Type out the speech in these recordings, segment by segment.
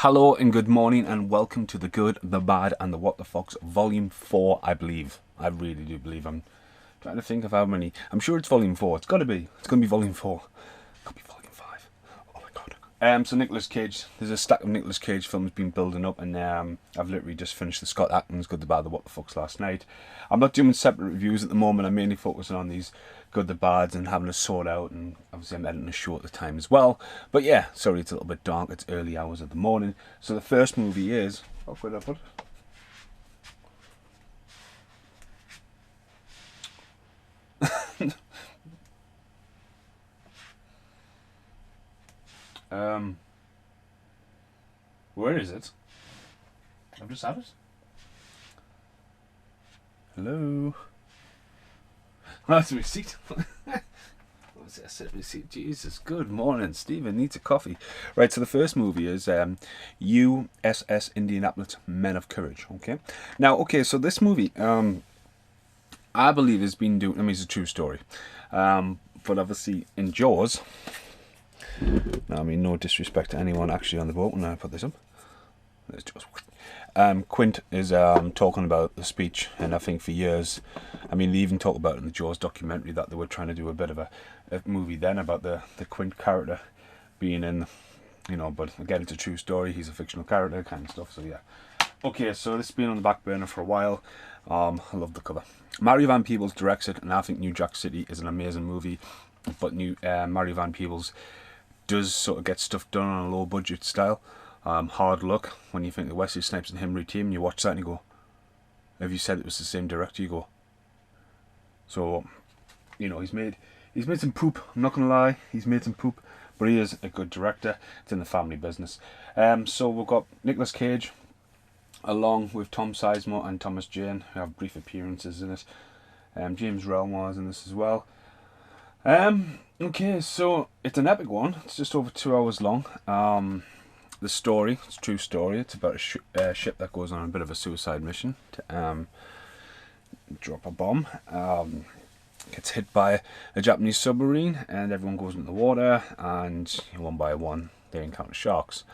Hello and good morning and welcome to The Good, The Bad and The What The Fox Volume 4, I believe. I really do believe. I'm trying to think of how many. I'm sure it's Volume 4. It's got to be. It's going to be Volume 4. Could be Volume 5. Oh my god. So Nicolas Cage. There's a stack of Nicolas Cage films been building up and I've literally just finished the Scott Atkins Good, The Bad, The What The Fox last night. I'm not doing separate reviews at the moment. I'm mainly focusing on these Good, The Bads and having to sort out, and obviously I'm editing a show at the time as well. But yeah, sorry it's a little bit dark. It's early hours of the morning. So the first movie is... Oh, where did I put it? Where is it? I've just had it. Hello? That's my seat. What's that? Sit my seat. Jesus, good morning. Stephen needs a coffee. Right, so the first movie is USS Indianapolis Men of Courage. Okay. Now, okay, so this movie, I believe has been doing, I mean, it's a true story. But obviously in Jaws, now, I mean, no disrespect to anyone actually on the boat when I put this up. There's Jaws. Quint is talking about the speech, and I think for years, I mean, they even talk about it in the Jaws documentary that they were trying to do a bit of a movie then about the Quint character being in, you know, but again, it's a true story. He's a fictional character kind of stuff, so yeah. Okay, so this has been on the back burner for a while. I love the cover. Mary Van Peebles directs it, and I think New Jack City is an amazing movie, but Mary Van Peebles does sort of get stuff done on a low budget style. Hard luck when you think the Wesley Snipes and Henry team, and you watch that and you go, if you said it was the same director, you go. So, you know, he's made some poop. I'm not gonna lie, he's made some poop, but he is a good director. It's in the family business. So we've got Nicolas Cage, along with Tom Sizemore and Thomas Jane, who have brief appearances in it. James Relmore's in this as well. Okay, so it's an epic one. It's just over 2 hours long. The story, it's a true story. It's about a ship that goes on a bit of a suicide mission to drop a bomb. Gets hit by a Japanese submarine, and everyone goes into the water, and one by one they encounter sharks.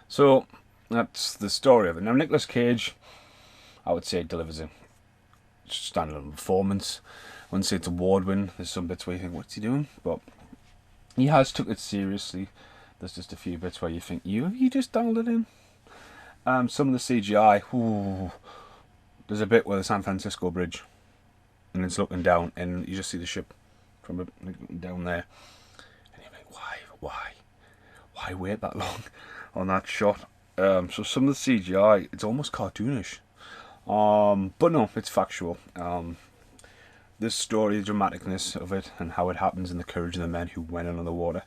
So that's the story of it. Now Nicolas Cage, I would say, delivers a standalone performance. I wouldn't say it's award-winning. There's some bits where you think, what's he doing? But he has took it seriously. There's just a few bits where you think, you just dialed it in. Some of the CGI, ooh, there's a bit where the San Francisco Bridge, and it's looking down, and you just see the ship from down there, and you're like, why wait that long on that shot? So some of the CGI, it's almost cartoonish, but no, it's factual. This story, the dramaticness of it, and how it happens, and the courage of the men who went in on the water.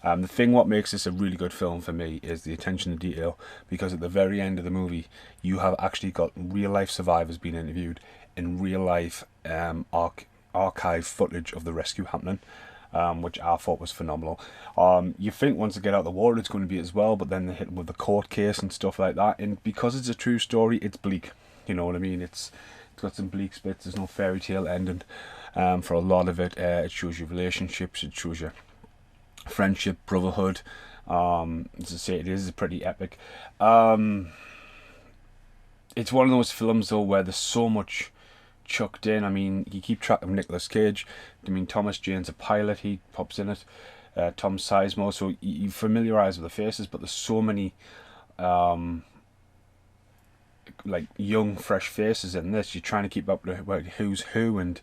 The thing what makes this a really good film for me is the attention to detail, because at the very end of the movie you have actually got real life survivors being interviewed in real life archive footage of the rescue happening, which I thought was phenomenal. You think once they get out of the water it's going to be as well, but then they hit them with the court case and stuff like that, and because it's a true story, it's bleak, you know what I mean. It's got some bleak bits. There's no fairy tale ending. For a lot of it, it shows you relationships, it shows you friendship, brotherhood. As I say, it is pretty epic. It's one of those films though where there's so much chucked in. I mean, you keep track of Nicolas Cage. I mean, Thomas Jane's a pilot, he pops in it. Tom Sizemore, so you familiarise with the faces, but there's so many like young fresh faces in this. You're trying to keep up with who's who, and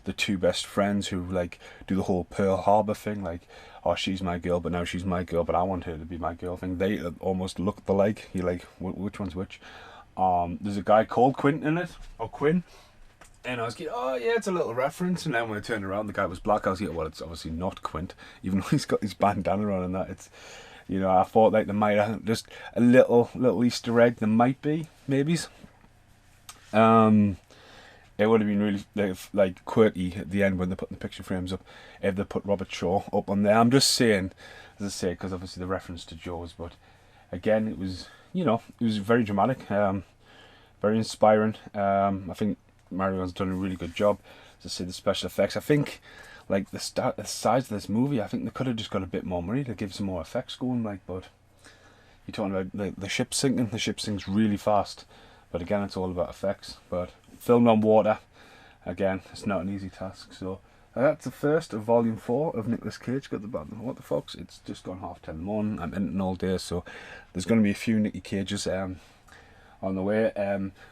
the two best friends who like do the whole Pearl Harbor thing, like, oh, she's my girl but now she's my girl but I want her to be my girl thing. They almost look alike. You're like, which one's which? There's a guy called Quint in it, or Quinn, and I was like, oh yeah, it's a little reference, and then when I turned around the guy was black, I was like, well, it's obviously not Quint, even though he's got his bandana on and that. It's, you know, I thought like there might have just a little Easter egg. There might be, maybes. It would have been really like quirky at the end when they're putting the picture frames up, if they put Robert Shaw up on there. I'm just saying, as I say, because obviously the reference to Jaws, but again, it was, you know, it was very dramatic, very inspiring. I think Marion's done a really good job. As I say, the special effects, I think, like the size of this movie, I think they could have just got a bit more money to give some more effects going, like, but You're talking about the ship sinking. The ship sinks really fast, but again, it's all about effects. But filmed on water, again, it's not an easy task. So that's the first of volume 4 of Nicolas Cage. Got the button. What the fuck's? It's just gone 10:30 in the morning. I'm in it all day, so there's going to be a few Nicky Cages on the way.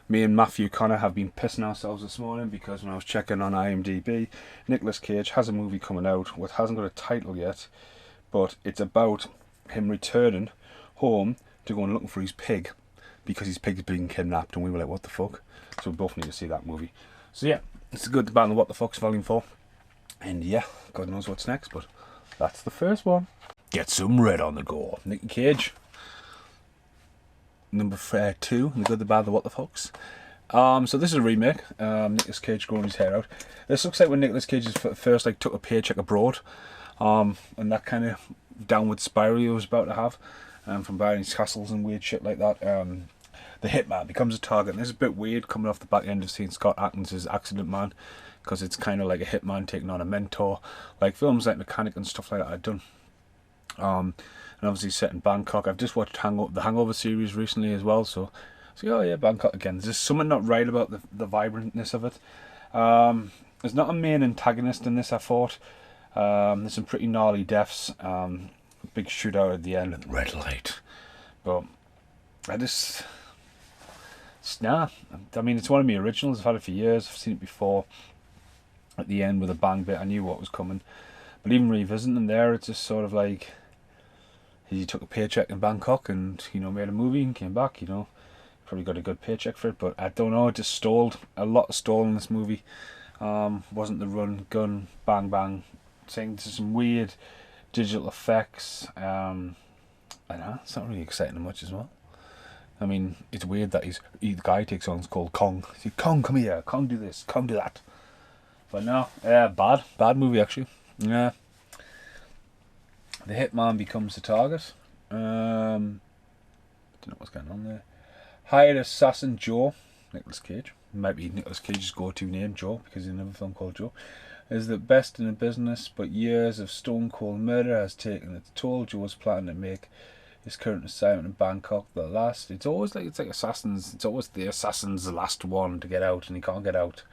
Me and Matthew Connor have been pissing ourselves this morning because when I was checking on IMDb, Nicolas Cage has a movie coming out which hasn't got a title yet, but it's about him returning home to go and looking for his pig because his pig's being kidnapped, and we were like, what the fuck? So we both need to see that movie. So yeah, it's a good debate on What the Fuck's Volume 4, and yeah, God knows what's next, but that's the first one. Get some red on the go. Nicky Cage. Number 2, The Good, the Bad, the What the Fucks. So this is a remake. Nicolas Cage growing his hair out. This looks like when Nicolas Cage first took a paycheck abroad, and that kind of downward spiral he was about to have, from buying his castles and weird shit like that. The hitman becomes a target, and this is a bit weird coming off the back end of seeing Scott Adkins' Accident Man, because it's kind of like a hitman taking on a mentor, like films like Mechanic and stuff like that I've done. And obviously set in Bangkok. I've just watched the Hangover series recently as well, so oh yeah, Bangkok again. There's just something not right about the vibrantness of it. There's not a main antagonist in this, I thought. There's some pretty gnarly deaths. Big shootout at the end and red light. But nah. I mean, it's one of my originals. I've had it for years. I've seen it before. At the end with a bang bit, I knew what was coming. But even revisiting them there, it's just sort of like he took a paycheck in Bangkok and made a movie and came back. Probably got a good paycheck for it, but I don't know. It just stalled. A lot of stall in this movie. Wasn't the run, gun, bang bang thing. There's some weird digital effects. I don't know. It's not really exciting much as well. I mean, it's weird that the guy takes on is called Kong. He's like, Kong, come here. Kong, do this. Kong, do that. But no, bad movie actually. Yeah. The hitman becomes the target. Don't know what's going on there. Hired assassin Joe, Nicolas Cage. Might be Nicolas Cage's go-to name, Joe, because he's in another film called Joe. Is the best in the business, but years of stone cold murder has taken its toll. Joe's planning to make his current assignment in Bangkok the last. It's like assassins. It's always the assassin's the last one to get out, and he can't get out.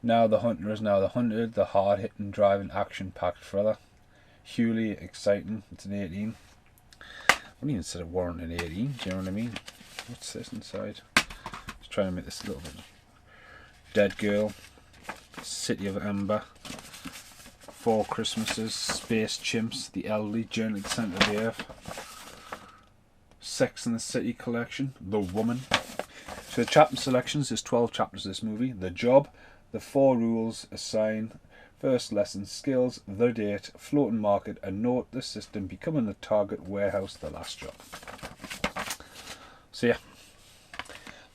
Now the hunter is now the hunted. The hard-hitting, driving, action-packed thriller. Hugely exciting. It's an 18. I wouldn't even say a warrant an 18. Do you know what I mean? What's this inside? Just trying to make this a little bit. Dead Girl. City of Ember. 4 Christmases. Space Chimps. The Elderly. Journey to the Centre of the Earth. Sex and the City collection. The Woman. So the chapter selections. There's 12 chapters of this movie. The Job. The 4 Rules. A Sign. First lesson, skills, the date, floating market, a note, the system, becoming the target, warehouse, the last job. So yeah,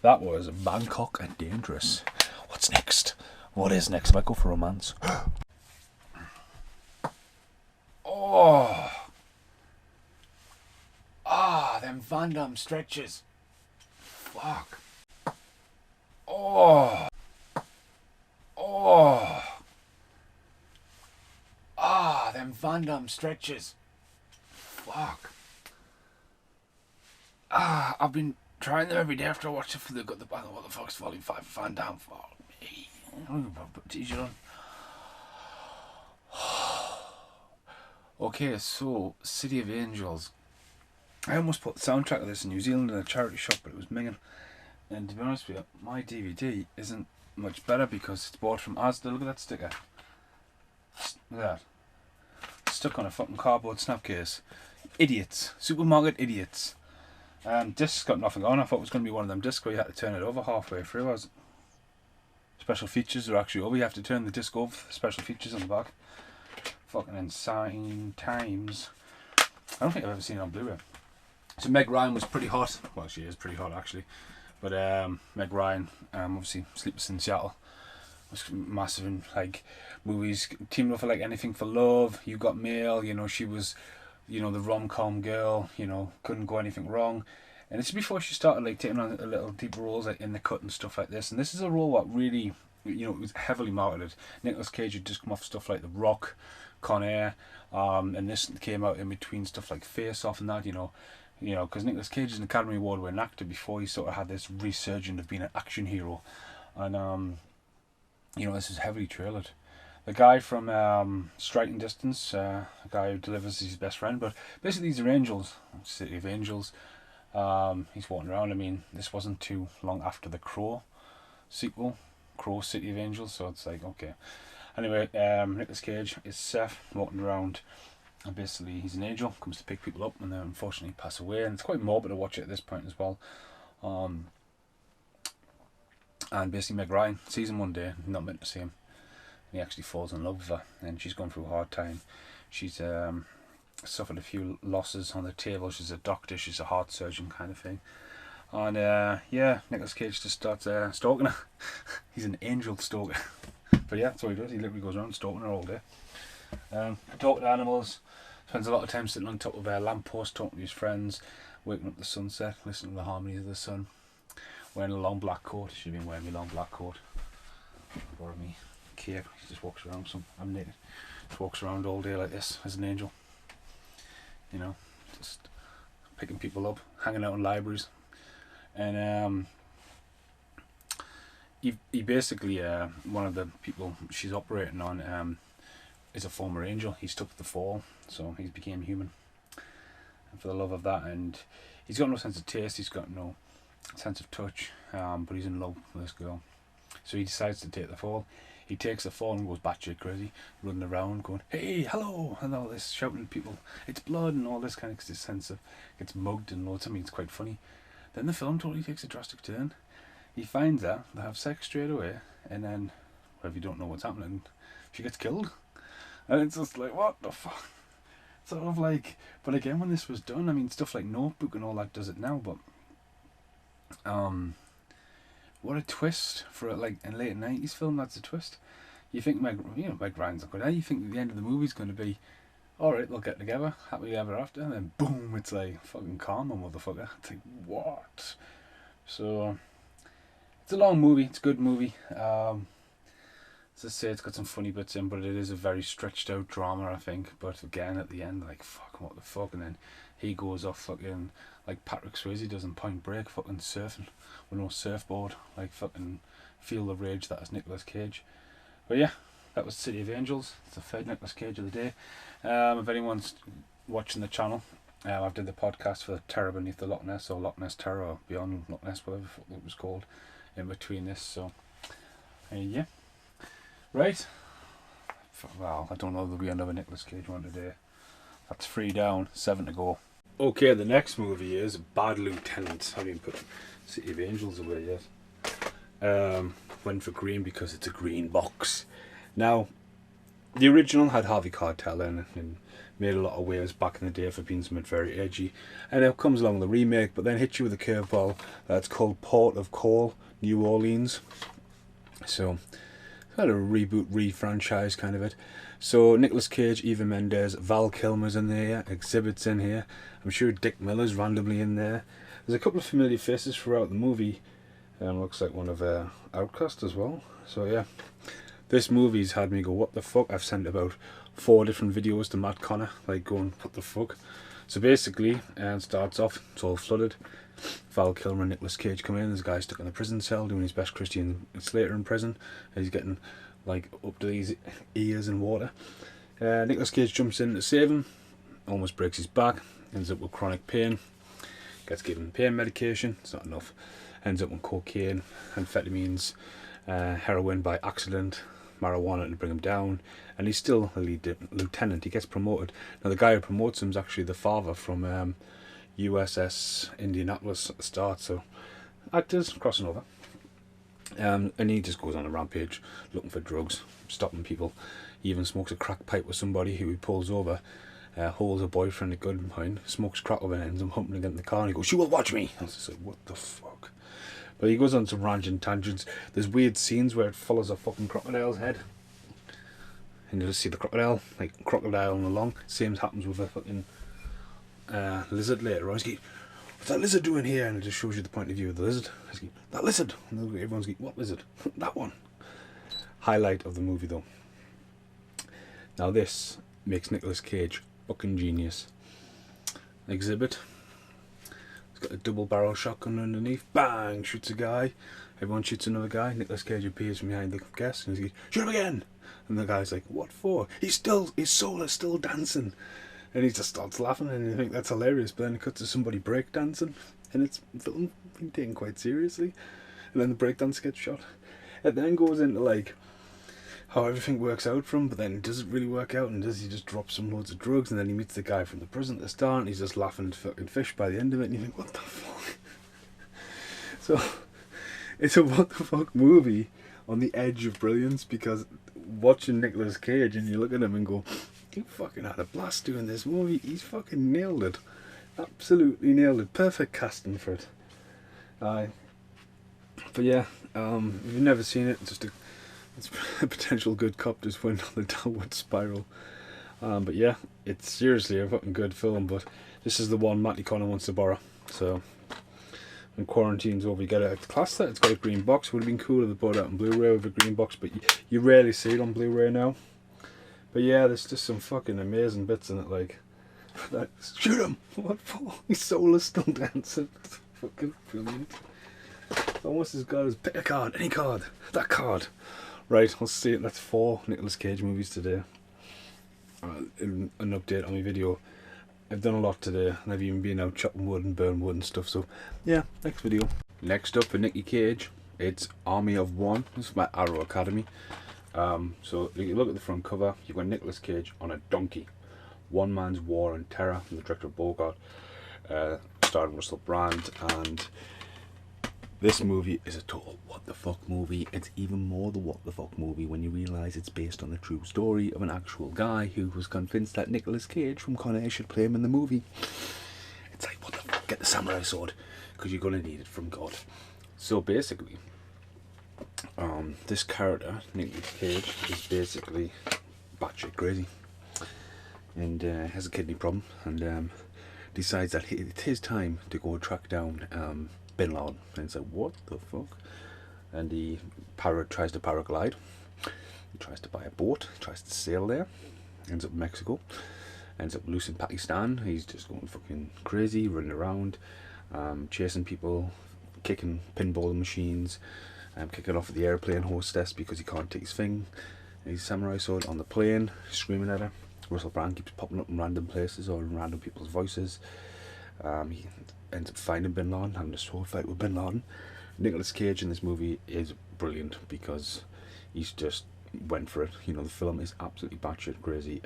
that was Bangkok and Dangerous. What's next? What is next? If I go for romance. Them Van Damme stretches. Fuck. Them Van Damme stretches. Fuck. I've been trying them every day after I watch it for the What the Fuck's Volume 5 Van Damme. For me. Put t-shirt on. Okay, so City of Angels. I almost put the soundtrack of this in New Zealand in a charity shop, but it was minging. And to be honest with you, my DVD isn't much better because it's bought from Asda. Look at that sticker. Look at that. Stuck on a fucking cardboard snapcase. Idiots. Supermarket idiots. Discs got nothing on. I thought it was going to be one of them discs where you had to turn it over halfway through. Special features are actually over. You have to turn the disc over for the special features on the back. Fucking insane times. I don't think I've ever seen it on Blu-ray. So Meg Ryan was pretty hot. Well, she is pretty hot actually. But Meg Ryan, obviously Sleepless in Seattle, was massive in movies. Teaming up for Anything for Love, You Got Mail. She was, the rom-com girl. Couldn't go anything wrong. And this is before she started taking on a little deeper roles in The Cut and stuff like this. And this is a role that really, it was heavily marketed. Nicolas Cage had just come off stuff like The Rock, Con Air, and this came out in between stuff like Face Off and that. You know, because Nicolas Cage is an Academy Award winning actor before he sort of had this resurgence of being an action hero. And, you know, this is heavily trailered. The guy from Striking Distance, a guy who delivers his best friend, but basically these are angels, City of Angels. He's walking around. I mean, this wasn't too long after the Crow sequel, Crow City of Angels, so it's like, okay. Anyway, Nicolas Cage is Seth walking around, and basically he's an angel, comes to pick people up, and then unfortunately pass away, and it's quite morbid to watch it at this point as well. And basically Meg Ryan sees him one day, not meant to see him. He actually falls in love with her, and she's going through a hard time. She's suffered a few losses on the table. She's a doctor, she's a heart surgeon kind of thing. And yeah, Nicolas Cage just starts stalking her. He's an angel stalker. But yeah, that's what he does. He literally goes around stalking her all day. Talking to animals, spends a lot of time sitting on top of a lamppost, talking to his friends, waking up the sunset, listening to the harmonies of the sun, wearing a long black coat. Should have been wearing my long black coat. Borrow me cape. He just walks around. I'm naked. Just walks around all day like this as an angel. You know, just picking people up, hanging out in libraries, and he basically one of the people she's operating on is a former angel. He took the fall, so he's became human, and for the love of that, and he's got no sense of taste. He's got no sense of touch, but he's in love with this girl, so he decides to take the fall. He takes the fall and goes batshit crazy, running around going, "Hey, hello," and all this, shouting at people, "It's blood," and all this kind of, cause his sense of, gets mugged and loads. I mean, it's quite funny. Then the film totally takes a drastic turn. He finds her, they have sex straight away, and then, well, if you don't know what's happening, she gets killed. And it's just like, what the fuck? Sort of like, but again, when this was done, I mean, stuff like Notebook and all that does it now, but what a twist for a, like, a late 90s film. That's a twist. You think Meg Ryan's not good. You think the end of the movie's going to be, alright, they'll get together, happily ever after, and then boom, it's like, fucking karma, motherfucker. It's like, what? So, it's a long movie, it's a good movie. As I say, it's got some funny bits in, but it is a very stretched out drama, I think. But again, at the end, like, fuck, what the fuck? And then he goes off fucking, like Patrick Swayze does in Point Break, fucking surfing with no surfboard, like fucking feel the rage that is Nicolas Cage. But yeah, that was City of Angels. It's the third Nicolas Cage of the day. If anyone's watching the channel, I've did the podcast for Terror Beneath the Loch Ness, or Loch Ness Terror, or Beyond Loch Ness, whatever it was called, in between this. So yeah, right. Well, I don't know if there'll be another Nicolas Cage one today. That's 3 down, 7 to go. Okay, the next movie is Bad Lieutenant. I haven't even put City of Angels away yet. Went for green because it's a green box. Now, the original had Harvey Keitel in it and made a lot of waves back in the day for being something very edgy. And it comes along the remake, but then hits you with a curveball that's called Port of Call, New Orleans. So, kind of a reboot, re-franchise kind of it. So Nicolas Cage, Eva Mendes, Val Kilmer's in there, Exhibit's in here. I'm sure Dick Miller's randomly in there. There's a couple of familiar faces throughout the movie. Looks like one of Outcast as well. So yeah, this movie's had me go, what the fuck? I've sent about 4 different videos to Matt Connor, like going, what the fuck? So basically, it starts off, it's all flooded. Val Kilmer and Nicolas Cage come in. There's a guy stuck in a prison cell doing his best Christian Slater in prison. He's getting like up to his ears in water. Nicolas Cage jumps in to save him, almost breaks his back, ends up with chronic pain, gets given pain medication, it's not enough, ends up with cocaine, amphetamines, heroin by accident, marijuana to bring him down, and he's still a lead lieutenant. He gets promoted. Now the guy who promotes him is actually the father from USS Indianapolis at the start, so actors crossing over. And he just goes on a rampage looking for drugs, stopping people. He even smokes a crack pipe with somebody who he pulls over, holds a boyfriend at gunpoint, smokes crack with him, ends up humping against the car, and he goes, "You will watch me." I was just like, what the fuck? But he goes on some random tangents. There's weird scenes where it follows a fucking crocodile's head, and you just see the crocodile, like crocodiling along. Same happens with a fucking lizard later on. He's like, "What's that lizard doing here?" And it just shows you the point of view of the lizard. He's like, "That lizard." And everyone's like, "What lizard?" "That one." Highlight of the movie though. Now this makes Nicolas Cage fucking genius. Exhibit. got a double barrel shotgun underneath, bang, shoots a guy, everyone shoots another guy, Nicolas Cage appears from behind the guest and he's like, shoot him again! And the guy's like, what for? His soul is still dancing. And he just starts laughing and you think that's hilarious, but then it cuts to somebody breakdancing and it's film being taken quite seriously. And then the breakdance gets shot. It then goes into like how everything works out for him, but then it doesn't really work out, and he just drops some loads of drugs, and then he meets the guy from the prison at the start and he's just laughing at fucking fish by the end of it, and you think, what the fuck? So it's a what the fuck movie on the edge of brilliance, because watching Nicolas Cage and you look at him and go, he fucking had a blast doing this movie. He's fucking nailed it. Absolutely nailed it. Perfect casting for it. But yeah, if you've never seen it, it's a potential good cop just went on the downward spiral. But yeah, it's seriously a fucking good film, but this is the one Matty Connor wants to borrow. So when quarantine's over, you get a class that. It's got a green box. Would have been cool if they bought it out on Blu-ray with a green box, but you rarely see it on Blu-ray now. But yeah, there's just some fucking amazing bits in it, like shoot him! What for? His soul is still dancing. It's fucking brilliant. Almost as good as pick a card, any card, that card. Right, let's see it. That's 4 Nicolas Cage movies today. An update on my video. I've done a lot today, and I've even been out chopping wood and burning wood and stuff. So yeah, next video. Next up for Nick Cage, it's Army of One. This is my Arrow Academy. So if you look at the front cover, you've got Nicolas Cage on a donkey. One Man's War and Terror from the director Bogart, starring Russell Brand, and this movie is a total what the fuck movie. It's even more the what the fuck movie when you realise it's based on a true story of an actual guy who was convinced that Nicolas Cage from Con Air should play him in the movie. It's like, what the fuck, get the samurai sword, because you're going to need it from God. So basically, this character, Nicolas Cage, is basically batshit crazy, and has a kidney problem, and decides that it's his time to go track down Bin Laden. And it's like, what the fuck? And he tries to paraglide. He tries to buy a boat, tries to sail there, ends up in Mexico, ends up loose in Pakistan. He's just going fucking crazy, running around, chasing people, kicking pinball machines, kicking off at the airplane hostess because he can't take his thing. His samurai sword on the plane, screaming at her. Russell Brand keeps popping up in random places or in random people's voices. He ends up finding Bin Laden, having a sword fight with Bin Laden. Nicolas Cage in this movie is brilliant because he's just went for it. You know, the film is absolutely batshit crazy.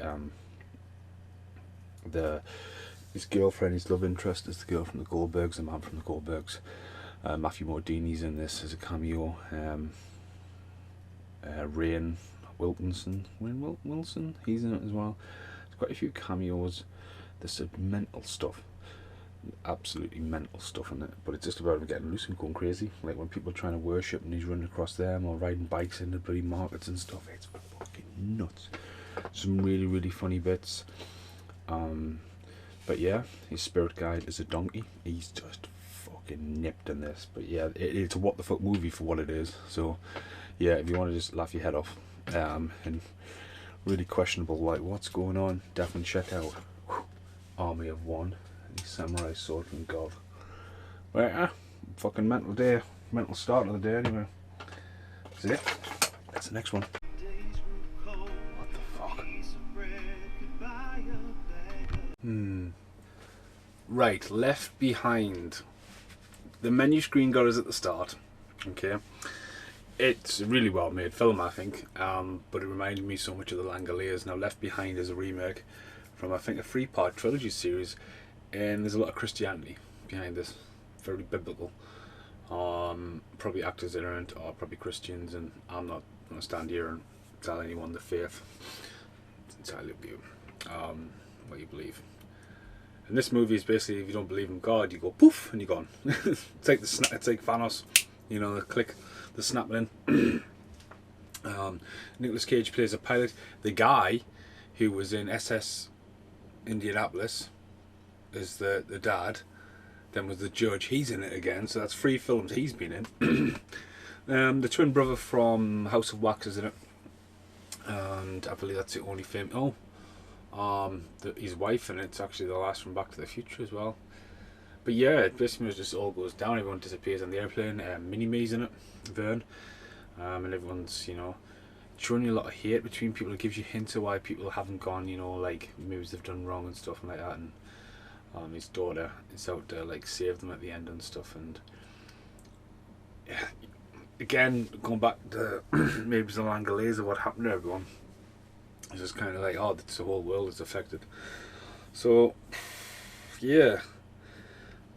His girlfriend, his love interest, is the girl from the Goldbergs, the man from the Goldbergs. Matthew Modini's in this as a cameo. Rainn Wilson, he's in it as well. There's quite a few cameos. There's some mental stuff, absolutely mental stuff in it, but it's just about him getting loose and going crazy, like when people are trying to worship and he's running across them, or riding bikes in the bloody markets and stuff. It's fucking nuts. Some really, really funny bits. But yeah, his spirit guide is a donkey. He's just fucking nipped in this. But yeah, it's a what the fuck movie for what it is. So yeah, if you want to just laugh your head off, and really questionable, like what's going on, definitely check out Army of One, the samurai sword from God. Right, fucking mental day, mental start of the day anyway. That's it. That's the next one. What the fuck? Right, Left Behind. The menu screen got us at the start. Okay. It's a really well made film, I think, but it reminded me so much of The Langoliers. Now, Left Behind is a remake from, I think, a 3-part trilogy series, and there's a lot of Christianity behind this, very biblical. Probably actors in it are probably Christians, and I'm not going to stand here and tell anyone the faith. It's entirely up to you, what you believe. And this movie is basically, if you don't believe in God, you go poof and you're gone. It's like it's like Thanos, you know, the click, the snapping in. Nicolas Cage plays a pilot. The guy who was in SS Indianapolis is the dad, then was the judge. He's in it again, so that's 3 films he's been in. The twin brother from House of Wax is in it, and I believe that's the only film. His wife, and it's actually the last from Back to the Future as well. But yeah, it basically just all goes down. Everyone disappears on the airplane. Mini-Me's in it, Vern, and everyone's, you know, showing you a lot of hate between people. It gives you hints of why people haven't gone, you know, like movies they've done wrong and stuff like that. And his daughter is out to like save them at the end and stuff. And yeah, again, going back to maybe the Langolese of what happened to everyone. It's just kind of like, oh, the whole world is affected. So yeah.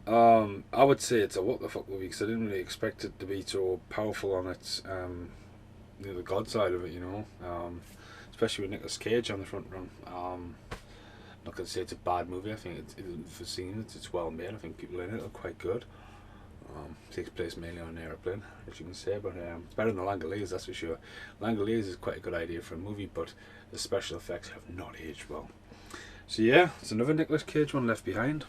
I would say it's a what the fuck movie because I didn't really expect it to be so powerful on its, you know, the God side of it, you know, especially with Nicolas Cage on the front run. Not gonna say it's a bad movie. I think for seeing it, it's well made. I think people in it are quite good. Takes place mainly on an airplane, as you can say, but it's better than Langolese, that's for sure. Langolese is quite a good idea for a movie, but the special effects have not aged well. So yeah, it's another Nicolas Cage one, Left Behind.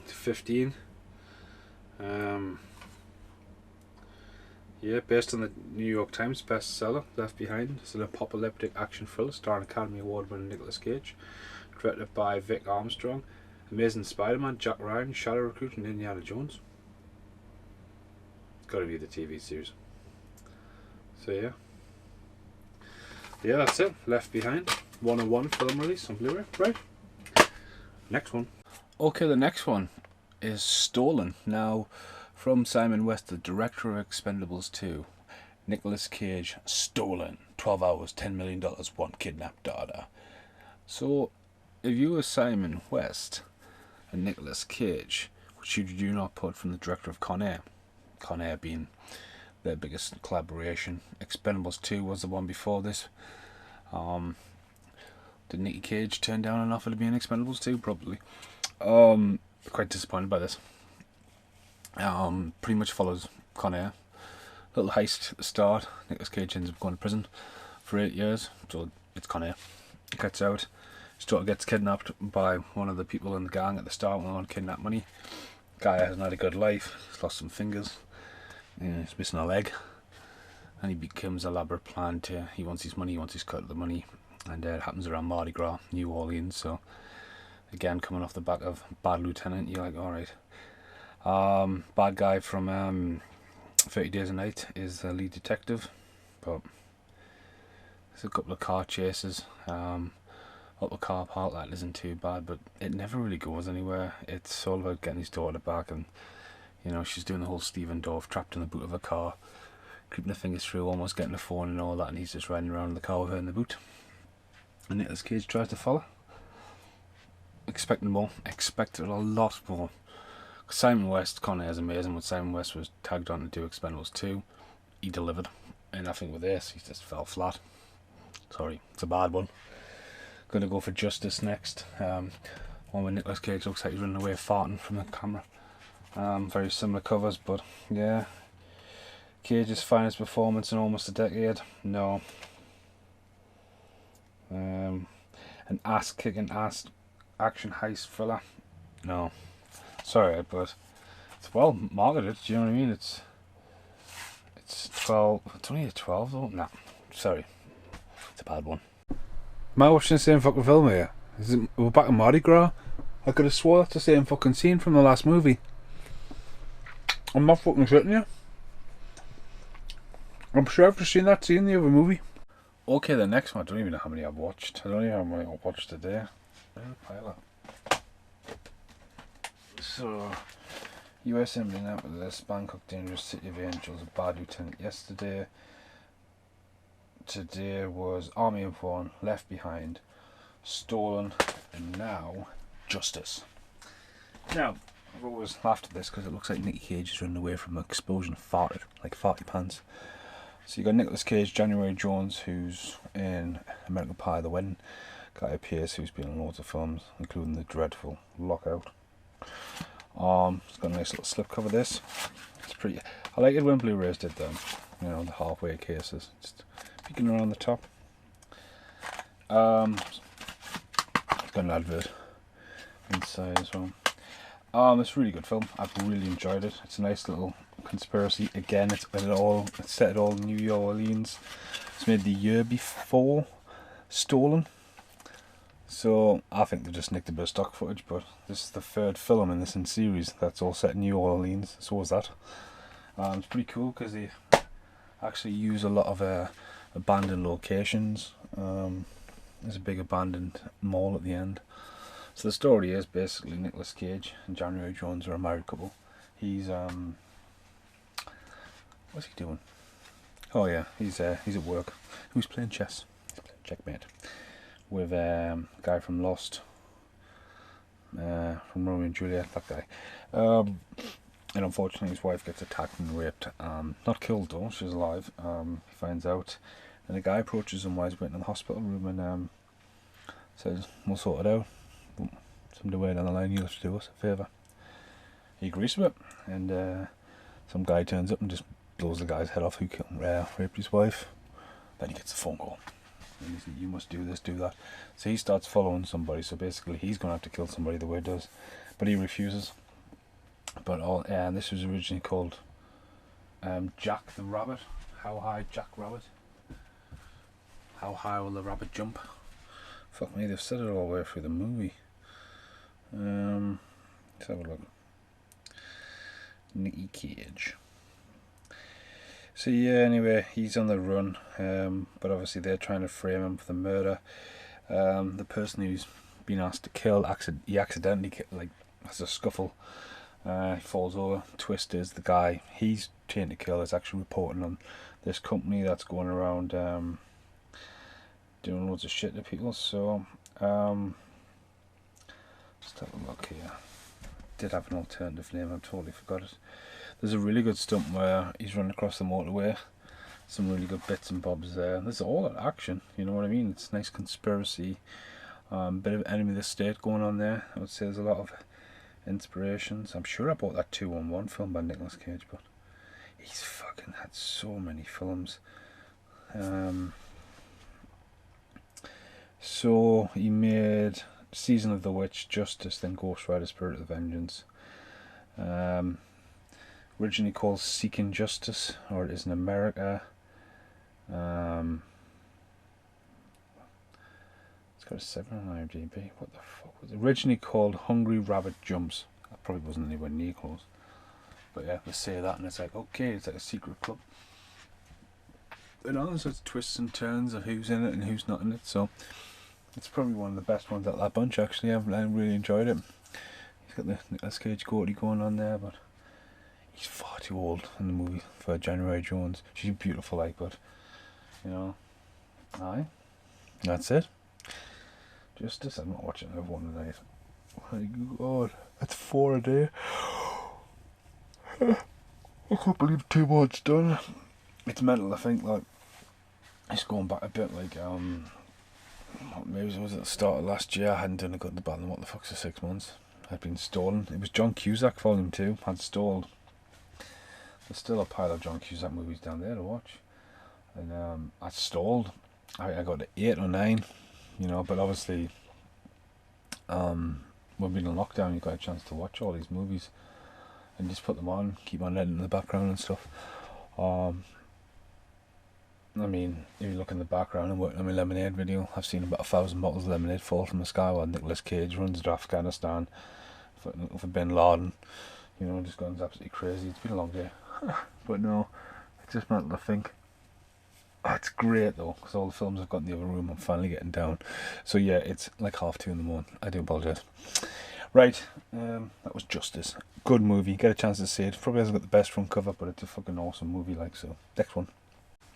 15. Yeah, based on the New York Times bestseller Left Behind. It's an apocalyptic action thriller starring Academy Award winner Nicolas Cage, directed by Vic Armstrong. Amazing Spider-Man, Jack Ryan, Shadow Recruit, and Indiana Jones. It's got to be the TV series. So yeah, that's it. Left Behind, 101 film release on Blu-ray. Right. Next one. Okay, the next one is Stolen. Now, from Simon West, the director of Expendables 2, Nicolas Cage, Stolen. 12 hours, $10 million, one kidnapped daughter. So, if you were Simon West and Nicolas Cage, which you do not put from the director of Con Air being their biggest collaboration. Expendables 2 was the one before this. Did Nic Cage turn down an offer to be in Expendables 2? Probably. Quite disappointed by this. Pretty much follows Con Air. Little heist at the start. Nicolas Cage ends up going to prison for 8 years. So it's Con Air. He gets out. Sort of gets kidnapped by one of the people in the gang at the start when they want to kidnap money. Guy hasn't had a good life. He's lost some fingers. He's missing a leg. And he becomes a elaborate plan to, he wants his money, he wants his cut of the money. And it happens around Mardi Gras, New Orleans. So again, coming off the back of Bad Lieutenant, you're like, alright. Bad guy from 30 Days a Night is the lead detective. But there's a couple of car chases. Up the car park, that isn't too bad, but it never really goes anywhere. It's all about getting his daughter back, and you know, she's doing the whole Stephen Dorff trapped in the boot of a car, creeping her fingers through, almost getting the phone and all that, and he's just riding around in the car with her in the boot. And Nicolas Cage tries to follow. Expected more, expected a lot more. Simon West, Con Air is amazing. When Simon West was tagged on to do Expendables 2, he delivered. And I think with this, he just fell flat. Sorry, it's a bad one. Gonna go for Justice next. One where Nicolas Cage looks like he's running away farting from the camera. Very similar covers, but yeah. Cage's finest performance in almost a decade. No. An ass-kicking action heist thriller. No. Sorry, but it's well marketed. Do you know what I mean? It's 12. It's only a 12 though. Nah. Sorry. It's a bad one. Am I watching the same fucking film here? We're back in Mardi Gras? I could have swore that's the same fucking scene from the last movie. I'm not fucking shitting you. I'm sure I've just seen that scene in the other movie. Okay, the next one. I don't even know how many I've watched. I don't even know how many I've watched today. Pilot. So, US Indianapolis, Bangkok, Dangerous City of Angels, Bad Lieutenant yesterday. Today was Army of One, Left Behind, Stolen, and now Justice. Now, I've always laughed at this because it looks like Nic Cage is running away from an explosion of farted, like farty pants. So you got Nicolas Cage, January Jones, who's in American Pie, The Wedding, Guy Pearce, who's been in loads of films, including the dreadful Lockout. It's got a nice little slipcover. This, it's pretty. I like it when Blu-rays did them. You know, the halfway cases. Just peeking around the top. It's got an advert inside as well. It's a really good film. I've really enjoyed it. It's a nice little conspiracy. Again, it's set at all in New Orleans. It's made the year before Stolen. So I think they've just nicked a bit of stock footage, but this is the third film in this series that's all set in New Orleans. So is that. It's pretty cool because they actually use a lot of abandoned locations. There's a big abandoned mall at the end. So the story is basically Nicolas Cage and January Jones are a married couple. He's what's he doing? Oh yeah, he's at work. Who's playing chess? He's playing checkmate with a guy from Lost, from Romeo and Juliet. That guy. And unfortunately, his wife gets attacked and raped. Not killed though; she's alive. He finds out, and the guy approaches him while he's waiting in the hospital room and says, "We'll sort it out. Someday way down the line, you'll have to do us a favour." He agrees to it, and some guy turns up and just blows the guy's head off who raped his wife. Then he gets a phone call, and he says, "You must do this, do that." So he starts following somebody. So basically, he's going to have to kill somebody the way it does, but he refuses. But this was originally called Jack the Rabbit. How high, Jack Rabbit? How high will the rabbit jump? Fuck me, they've said it all the way through the movie. Let's have a look. Nic Cage. So yeah, anyway, he's on the run, but obviously they're trying to frame him for the murder. The person who's been asked to kill, he accidentally has a scuffle. He falls over. Twist is the guy he's trying to kill is actually reporting on this company that's going around doing loads of shit to people. So just have a look here. Did have an alternative name, I totally forgot it. There's a really good stunt where he's running across the motorway. Some really good bits and bobs there. There's all that action, you know what I mean? It's nice conspiracy, bit of enemy of the state going on there. I would say there's a lot of inspirations. I'm sure I bought that 211 film by Nicolas Cage, but he's fucking had so many films. So he made Season of the Witch, Justice, then Ghost Rider, Spirit of Vengeance. Originally called Seeking Justice, or it is in America. It's got a 7 on IMDb. What the fuck was it? Originally called Hungry Rabbit Jumps. That probably wasn't anywhere near close. But yeah, they say that and it's like, okay, it's like a secret club. And all sorts of twists and turns of who's in it and who's not in it. So it's probably one of the best ones out of that bunch actually. I really enjoyed it. He's got the Nicolas Cage goatee going on there, but he's far too old in the movie for January Jones. She's beautiful, but you know, aye, that's it. Justice. I'm not watching another one tonight. My God, that's 4 a day. I can't believe 2 months done. It's mental. I think it's going back a bit. Maybe it was at the start of last year. I hadn't done a good in the bad. What the fuck's for 6 months? I'd been stolen. It was John Cusack Volume 2. Had stalled. There's still a pile of John Cusack movies down there to watch, and I stalled. I got to 8 or 9, but obviously, we've been in lockdown. You got a chance to watch all these movies, and just put them on, keep on editing in the background and stuff. I mean, if you look in the background and working on my lemonade video, I've seen about 1,000 bottles of lemonade fall from the sky while Nicolas Cage runs to Afghanistan for Bin Laden. Just going absolutely crazy. It's been a long day. But no, it's just mental to think. It's great though, because all the films I've got in the other room I'm finally getting down. So yeah, it's like 2:30 in the morning. I do apologise. Right, that was Justice. Good movie. Get a chance to see it. Probably hasn't got the best front cover, but it's a fucking awesome movie. So next one.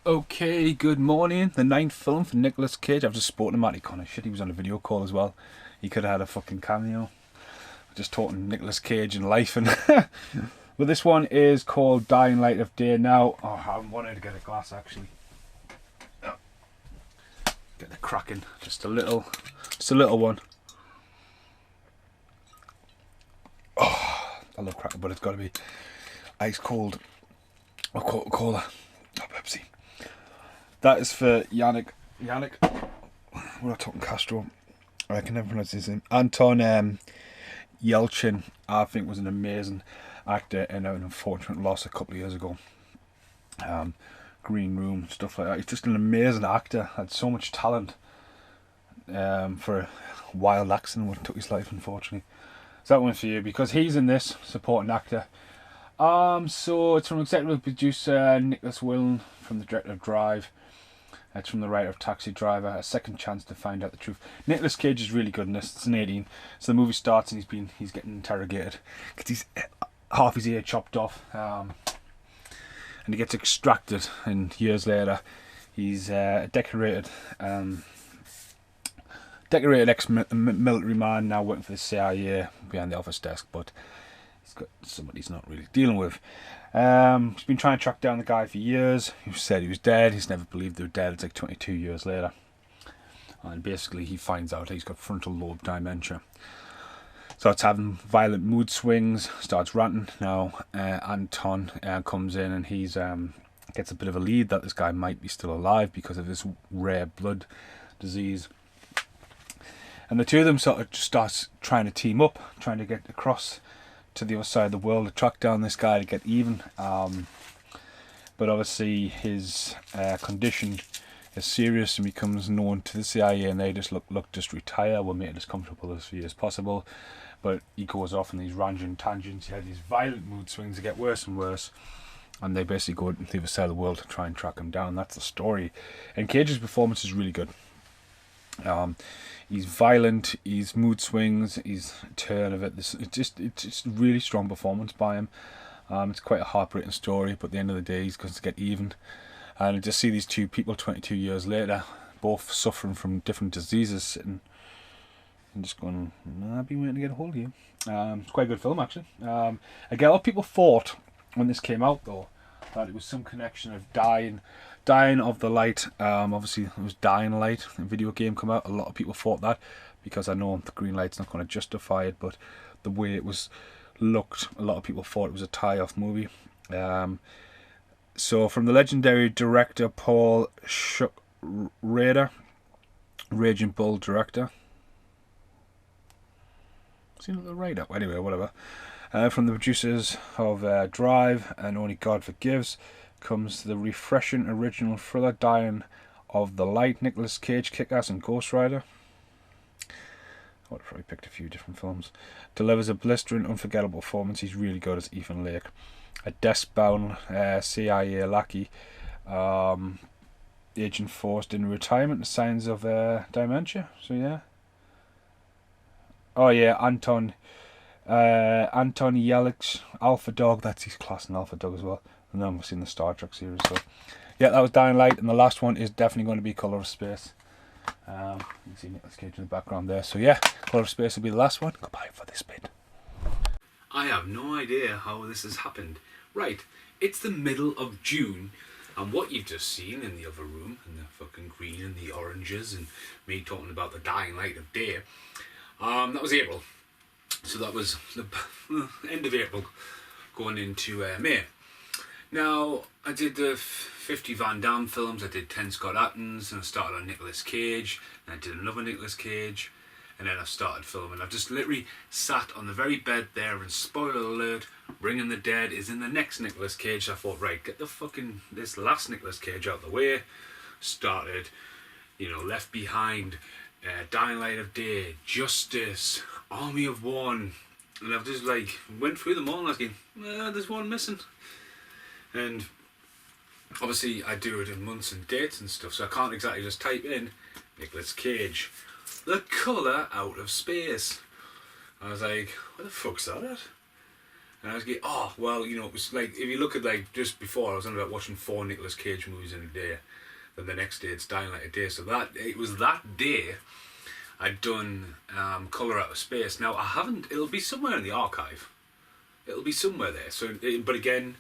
Okay, good morning. The 9th film for Nicolas Cage. I've just spoken to Matty Connor. Shit, he was on a video call as well. He could have had a fucking cameo. Just talking Nicolas Cage and life and. But this one is called Dying Light of Day. Now, I wanted to get a glass actually. Get the cracking. Just a little one. Oh, I love cracking, but it's got to be ice cold or Coca-Cola or Pepsi. That is for Yannick. We're not talking Castro. I can never pronounce his name. Anton Yelchin, I think, was an amazing actor and an unfortunate loss a couple of years ago. Green Room, stuff like that. He's just an amazing actor. Had so much talent. for a wild accident what took his life, unfortunately. So that one for you, because he's in this, supporting actor. So it's from executive producer Nicolas, from the director of Drive. It's from the writer of Taxi Driver, A Second Chance to Find Out the Truth. Nicolas Cage is really good in this. It's an 18. So the movie starts and he's getting interrogated because he's half his ear chopped off, and he gets extracted. And years later, he's a decorated ex-military man now working for the CIA behind the office desk, but he's got somebody he's not really dealing with. He's been trying to track down the guy for years. He said he was dead. He's never believed they were dead. It's like 22 years later. And basically he finds out he's got frontal lobe dementia. Starts having violent mood swings, starts ranting. Now Anton comes in and he's gets a bit of a lead that this guy might be still alive because of this rare blood disease. And the two of them sort of just starts trying to team up, trying to get across to the other side of the world to track down this guy to get even. But obviously his condition is serious and becomes known to the CIA, and they just look just retire, we'll make it as comfortable as for you as possible. But he goes off on these random tangents. He had these violent mood swings that get worse and worse, and they basically go to the other side of the world to try and track him down. That's the story. And Cage's performance is really good. He's violent, he's mood swings, he's a turn of it. It's just a really strong performance by him. It's quite a heartbreaking story, but at the end of the day, he's going to get even. And I just see these two people 22 years later, both suffering from different diseases, sitting and just going, I've been waiting to get a hold of you. It's quite a good film, actually. Again, a lot of people thought when this came out, though, that it was some connection of dying of the light. Obviously it was Dying Light, a video game come out. A lot of people thought that, because I know the green light's not going to justify it, but the way it was looked, a lot of people thought it was a tie-off movie. So from the legendary director Paul Schrader, Raging Bull director, seen it the write up anyway, whatever. From the producers of Drive and Only God Forgives comes the refreshing original thriller Dying of the Light. Nicolas Cage, Kick-Ass and Ghost Rider. I would have probably picked a few different films. Delivers a blistering, unforgettable performance. He's really good as Ethan Lake. A desk-bound CIA lackey, agent forced into retirement, signs of dementia. So yeah. Oh yeah, Anton Yelix, Alpha Dog. That's his class in Alpha Dog as well. And then we've seen the Star Trek series. So yeah, that was Dying Light, and the last one is definitely going to be Colour of Space. You can see Nicolas Cage in the background there. So yeah, Colour of Space will be the last one. Goodbye for this bit. I have no idea how this has happened. Right, it's the middle of June, and what you've just seen in the other room, and the fucking green and the oranges, and me talking about the dying light of day, that was April. So that was the end of April, going into May. Now, I did the 50 Van Damme films, I did 10 Scott Atkins, and I started on Nicolas Cage, and I did another Nicolas Cage, and then I've started filming. I've just literally sat on the very bed there, and spoiler alert, Bringing the Dead is in the next Nicolas Cage. So I thought, right, get the fucking, this last Nicolas Cage out of the way. Started, Left Behind, Dying Light of Day, Justice, Army of One, and I've just went through them all and I was going, there's one missing. And obviously I do it in months and dates and stuff, so I can't exactly just type in Nicolas Cage, The Colour Out of Space. I was like, what the fuck's that at? And I was going, oh, well, it was like, if you look at just before, I was on about watching 4 Nicolas Cage movies in a day. Then the next day it's Dying Light a Day. So it was that day I'd done Colour Out of Space. Now I haven't, it'll be somewhere in the archive. It'll be somewhere there. So, but again,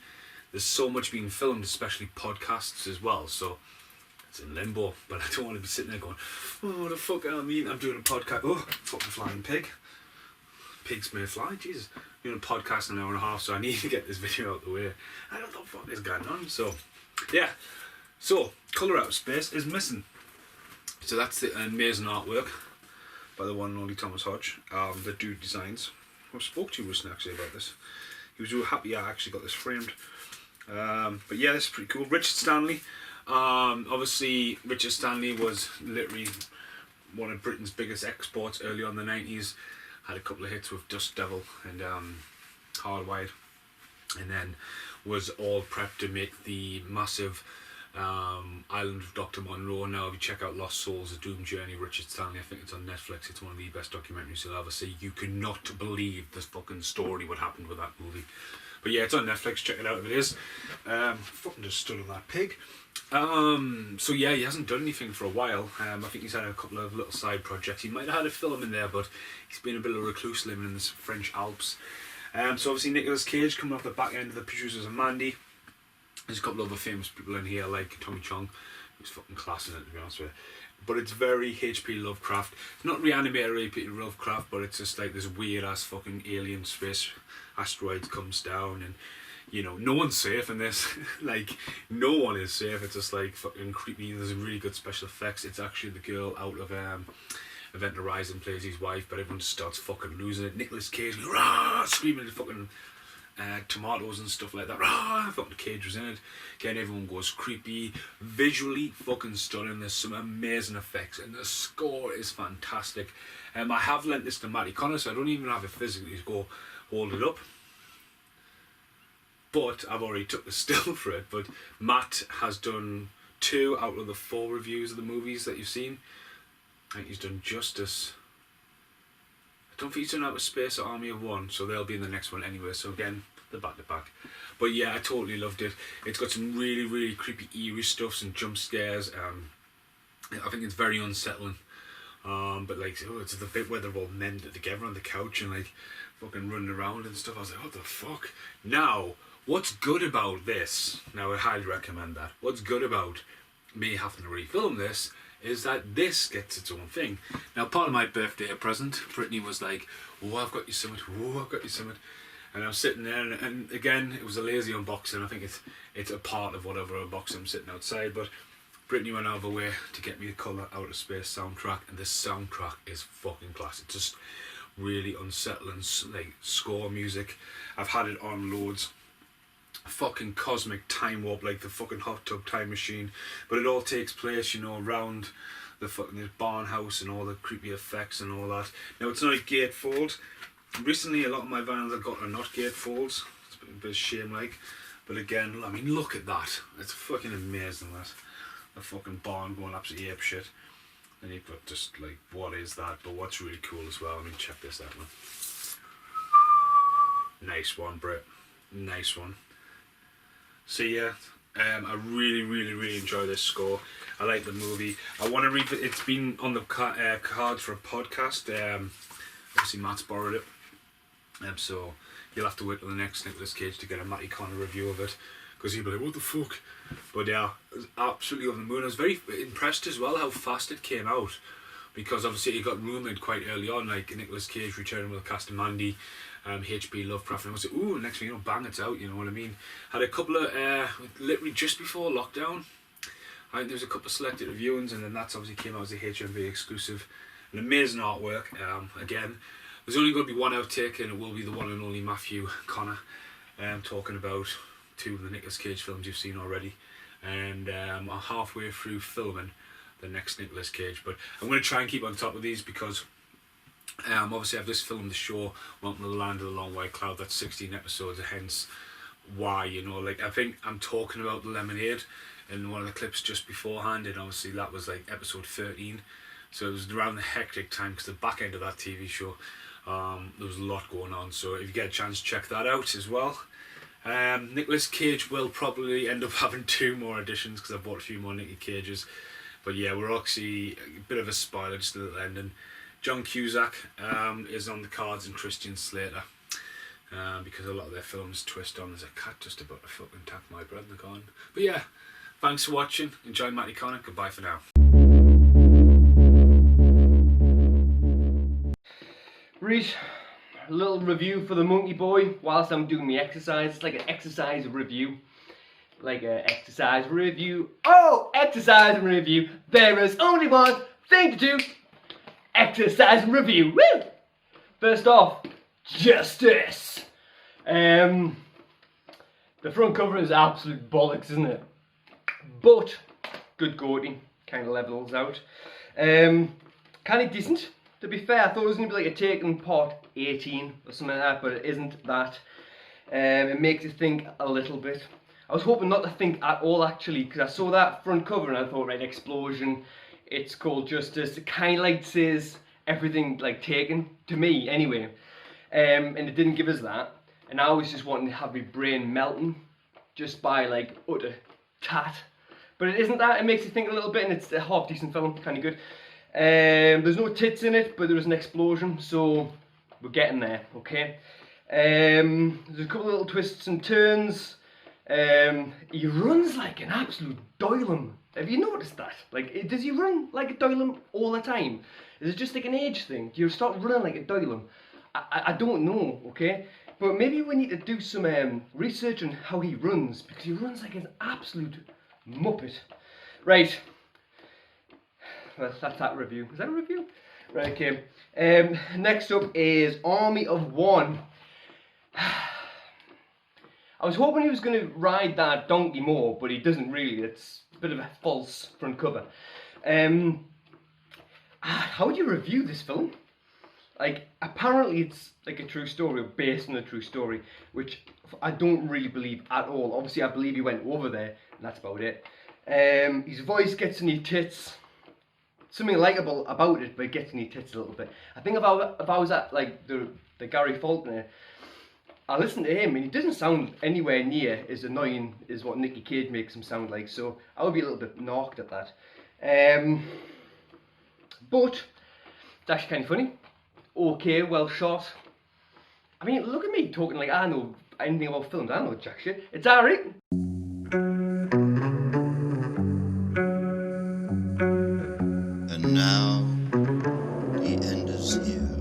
there's so much being filmed, especially podcasts as well. So it's in limbo. But I don't want to be sitting there going, oh, what the fuck, I'm doing a podcast. Oh, fucking flying pig. Pigs may fly, Jesus. I'm doing a podcast in an hour and a half, so I need to get this video out of the way. I don't know what the fuck is going on. So, yeah. So, Colour Out of Space is missing. So that's the amazing artwork by the one and only Thomas Hodge, the dude designs. I spoke to you recently actually about this. He was really happy I actually got this framed. But yeah, this is pretty cool. Richard Stanley. Obviously, Richard Stanley was literally one of Britain's biggest exports early on in the 90s. Had a couple of hits with Dust Devil and Hardwired, and then was all prepped to make the massive Island of Dr. Monroe. Now if you check out Lost Souls, A Doom Journey, Richard Stanley, I think it's on Netflix, it's one of the best documentaries you'll ever see. You cannot believe this fucking story, what happened with that movie. But yeah, it's on Netflix, check it out if it is. Fucking just stood on that pig. So yeah, he hasn't done anything for a while. I think he's had a couple of little side projects. He might have had a film in there, but he's been a bit of a recluse living in the French Alps. So obviously Nicolas Cage coming off the back end of the producers of Mandy. There's a couple of other famous people in here like Tommy Chong, who's fucking class in it, to be honest with you. But it's very H.P. Lovecraft. It's not reanimated H.P. Lovecraft, but it's just like this weird ass fucking alien space asteroid comes down, and you know, no one's safe in this. Like, no one is safe. It's just like fucking creepy. There's really good special effects. It's actually the girl out of Event Horizon plays his wife, but everyone just starts fucking losing it. Nicolas Cage, rah, screaming at fucking tomatoes and stuff like that. Rah, fucking Cage was in it. Again, everyone goes creepy. Visually fucking stunning. There's some amazing effects, and the score is fantastic. I have lent this to Matty Connor, so I don't even have it physically to go hold it up. But I've already took the still for it. But Matt has done 2 out of the 4 reviews of the movies that you've seen. I think he's done Justice. I don't think he's done Outer Space or Army of One, so they'll be in the next one anyway. So again, they're back to back. But yeah, I totally loved it. It's got some really, really creepy, eerie stuff, some jump scares. I think it's very unsettling. But like, it's the bit where they're all mended together on the couch and like fucking running around and stuff. I was like, what the fuck? Now, what's good about this? Now, I highly recommend that. What's good about me having to refilm this is that this gets its own thing. Now, part of my birthday present, Brittany was like, oh, I've got you something, oh, I've got you something. And I was sitting there, and again, it was a lazy unboxing. I think it's a part of whatever unboxing I'm sitting outside, but Brittany went out of her way to get me the Colour Outer Space soundtrack, and this soundtrack is fucking class. It's just really unsettling, like, score music. I've had it on loads. Fucking cosmic time warp, like the fucking hot tub time machine, but it all takes place, you know, around the fucking barn house and all the creepy effects and all that. Now, it's not a gatefold. Recently, a lot of my vinyls I've got are not gatefolds. It's a bit of shame, like, but again, I mean, look at that. It's fucking amazing, that. The fucking barn going absolutely apeshit. And you've got just like, what is that? But what's really cool as well, I mean, check this out, man. Nice one, Britt. Nice one. So yeah, I really, really, really enjoy this score. I like the movie. I want to read it. It's been on the cards for a podcast. Obviously, Matt's borrowed it. So you'll have to wait till the next Nicolas Cage to get a Matty Connor review of it, because he'll be like, what the fuck? But yeah, I was absolutely over the moon. I was very impressed as well how fast it came out, because obviously it got rumoured quite early on, like Nicolas Cage returning with a cast of Mandy, H.P. Lovecraft, and I was like, ooh, next thing you know, bang, it's out, you know what I mean? Had a couple of, literally just before lockdown, I think there was a couple of selected viewings, and then that's obviously came out as a HMV exclusive. An amazing artwork. Again, there's only going to be one outtake, and it will be the one and only Matthew Connor, talking about 2 of the Nicolas Cage films you've seen already, and I'm halfway through filming the next Nicolas Cage, but I'm going to try and keep on top of these, because obviously I've just filmed the show Welcome to the Land of the Long White Cloud. That's 16 episodes, hence why, you know, like, I think I'm talking about the Lemonade in one of the clips just beforehand, and obviously that was like episode 13, so it was around the hectic time, because the back end of that TV show, there was a lot going on. So if you get a chance, check that out as well. Nicolas Cage will probably end up having 2 more editions, because I've bought a few more Nicky Cages. But yeah, we're actually a bit of a spoiler, just at the ending. John Cusack is on the cards, and Christian Slater, because a lot of their films twist on. There's a cat just about to fucking tap my bread in the garden. But yeah, thanks for watching. Enjoy Matty Connor. Goodbye for now. Right, a little review for the Monkey Boy whilst I'm doing the exercise. It's like an exercise review. Like an exercise review. Oh, exercise review. There is only one thing to do. Exercise review. Woo! First off, Justice. The front cover is absolute bollocks, isn't it? But good Gordy kind of levels out. kind of decent. To be fair, I thought it was going to be like a Taken Part 18 or something like that, but it isn't that. It makes you think a little bit. I was hoping not to think at all actually, because I saw that front cover and I thought, right, explosion, it's called Justice. It kind of like says everything like Taken, to me anyway. And it didn't give us that. And I was just wanting to have my brain melting just by like utter tat. But it isn't that, it makes you think a little bit, and it's a half decent film, kind of good. There's no tits in it, but there was an explosion, so we're getting there, okay? There's a couple of little twists and turns. He runs like an absolute doylem. Have you noticed that? Like, does he run like a doylem all the time? Is it just like an age thing? Do you start running like a doylem? I don't know, okay? But maybe we need to do some research on how he runs, because he runs like an absolute muppet. Right. Well, that's that review. Is that a review? Right, okay. Next up is Army of One. I was hoping he was going to ride that donkey more, but he doesn't really. It's a bit of a false front cover. How would you review this film? Like, apparently it's like a true story, or based on a true story, which I don't really believe at all. Obviously, I believe he went over there, and that's about it. His voice gets in your tits. Something likeable about it, but it gets in your tits a little bit. I think if I was at like the Gary Faulkner, I listened to him and he doesn't sound anywhere near as annoying as what Nicolas Cage makes him sound like. So I would be a little bit knocked at that. But it's actually kind of funny. Okay, well shot. I mean, look at me talking like I know anything about films. I don't know jack shit. It's alright. And now, the end is here.